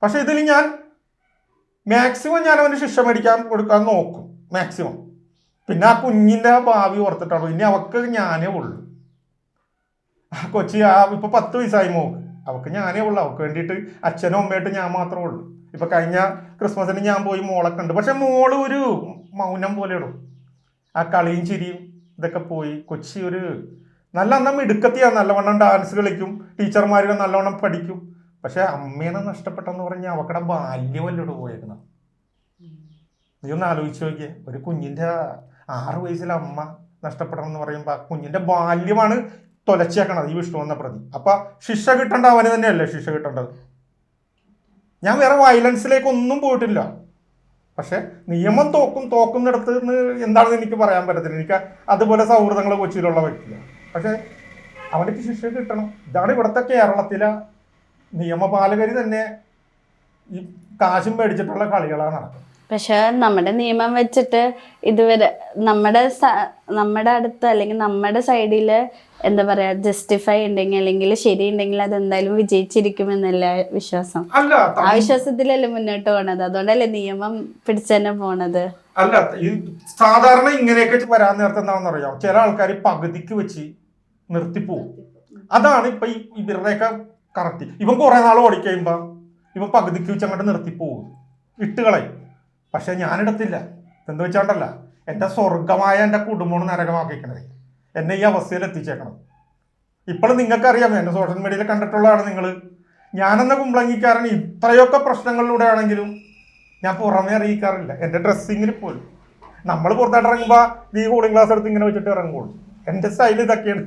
പക്ഷെ ഇതിൽ ഞാൻ മാക്സിമം ഞാൻ അവന് ശിക്ഷ കൊടുക്കാൻ നോക്കും മാക്സിമം. പിന്നെ ആ കുഞ്ഞിൻ്റെ ഭാവി ഓർത്തിട്ടാണ്. ഇനി അവക്ക് ഞാനേ ഉള്ളൂ. കൊച്ചി ഇപ്പൊ 10 വയസ്സായി മോക്ക്. അവക്ക് ഞാനേ ഉള്ളു. അവക്ക് വേണ്ടിയിട്ട് അച്ഛനും അമ്മയായിട്ട് ഞാൻ മാത്രമേ ഉള്ളൂ. ഇപ്പൊ കഴിഞ്ഞ ക്രിസ്മസിന് ഞാൻ പോയി മോളൊക്കെ ഉണ്ട്. പക്ഷെ മോള് ഒരു മൗനം പോലെയുള്ളൂ. ആ കളിയും ചിരിയും ഇതൊക്കെ പോയി. കൊച്ചി ഒരു നല്ല മിടുക്കത്തിയാണ്. നല്ലവണ്ണം ഡാൻസ് കളിക്കും, ടീച്ചർമാരൊക്കെ നല്ലവണ്ണം പഠിക്കും. പക്ഷെ അമ്മേനെ നഷ്ടപ്പെട്ടെന്ന് പറഞ്ഞാൽ അവക്കടെ ബാല്യമല്ലോട് പോയേക്കണം. നീ ഒന്ന് ആലോചിച്ച് നോക്കിയേ. ഒരു കുഞ്ഞിന്റെ 6 വയസ്സിലെ അമ്മ നഷ്ടപ്പെടണം എന്ന് പറയുമ്പോൾ ആ കുഞ്ഞിന്റെ ബാല്യമാണ് തൊലച്ചേക്കണത് ഈ വിഷ്ണു എന്ന പ്രതി. അപ്പൊ ശിക്ഷ കിട്ടേണ്ട അവന് തന്നെയല്ലേ ശിക്ഷ കിട്ടേണ്ടത്. ഞാൻ വേറെ വയലൻസിലേക്ക് ഒന്നും പോയിട്ടില്ല. പക്ഷെ നിയമം തോക്കുന്നിടത്ത് നിന്ന് എന്താണെന്ന് എനിക്ക് പറയാൻ പറ്റത്തില്ല. എനിക്ക് അതുപോലെ സൗഹൃദങ്ങൾ കൊച്ചിയിലുള്ള വ്യക്തിയാണ്. പക്ഷെ അവനക്ക് ശിക്ഷ കിട്ടണം. ഇതാണ് ഇവിടുത്തെ കേരളത്തിലെ നിയമപാലകർ തന്നെ ഈ കാശും മേടിച്ചിട്ടുള്ള കളികളാണ് നടക്കുന്നത്. പക്ഷെ നമ്മുടെ നിയമം വെച്ചിട്ട് ഇതുവരെ നമ്മുടെ അടുത്ത് അല്ലെങ്കിൽ നമ്മുടെ സൈഡില് എന്താ പറയാ ജസ്റ്റിഫൈ ഉണ്ടെങ്കിൽ അല്ലെങ്കിൽ ശരി ഉണ്ടെങ്കിൽ അത് എന്തായാലും വിജയിച്ചിരിക്കുമെന്നല്ല വിശ്വാസം. ആ വിശ്വാസത്തിലല്ലേ മുന്നോട്ട് പോണത്. അതുകൊണ്ടല്ലേ നിയമം പിടിച്ചെന്നെ പോണത്. അല്ല, ഈ സാധാരണ ഇങ്ങനെയൊക്കെ വരാൻ നേരത്തെ എന്താണെന്ന് അറിയാം, ചില ആൾക്കാർ പകുതിക്ക് വെച്ച് നിർത്തിപ്പോവും. അതാണ് ഇപ്പൊ ഇവരുടെയൊക്കെ കറക്റ്റ്. ഇവൻ കുറെ നാൾ ഓടിക്കഴിയുമ്പോ ഇവൻ പകുതിക്ക് വെച്ച് അങ്ങോട്ട് നിർത്തിപ്പോവും, ഇട്ടുകളയും. പക്ഷെ ഞാനെടുത്തില്ല. എന്താ വെച്ചാണ്ടല്ല, എൻ്റെ സ്വർഗമായ എൻ്റെ കുടുംബമാണ് നരകമാക്കിക്കണത്, എന്നെ ഈ അവസ്ഥയിൽ എത്തിച്ചേക്കണം. ഇപ്പോഴും നിങ്ങൾക്കറിയാം, എൻ്റെ സോഷ്യൽ മീഡിയയിൽ കണ്ടിട്ടുള്ളതാണ് നിങ്ങൾ. ഞാനെന്ന കുമ്പളങ്ങിക്കാരൻ ഇത്രയൊക്കെ പ്രശ്നങ്ങളിലൂടെ ആണെങ്കിലും ഞാൻ പുറമേ അറിയിക്കാറില്ല. എൻ്റെ ഡ്രസ്സിങ്ങിൽ പോലും നമ്മൾ പുറത്തായിട്ട് ഇറങ്ങുമ്പോൾ ഈ കൂളിംഗ് ഗ്ലാസ് എടുത്ത് ഇങ്ങനെ വെച്ചിട്ട് ഇറങ്ങുള്ളൂ. എൻ്റെ സ്റ്റൈൽ ഇതൊക്കെയാണ്.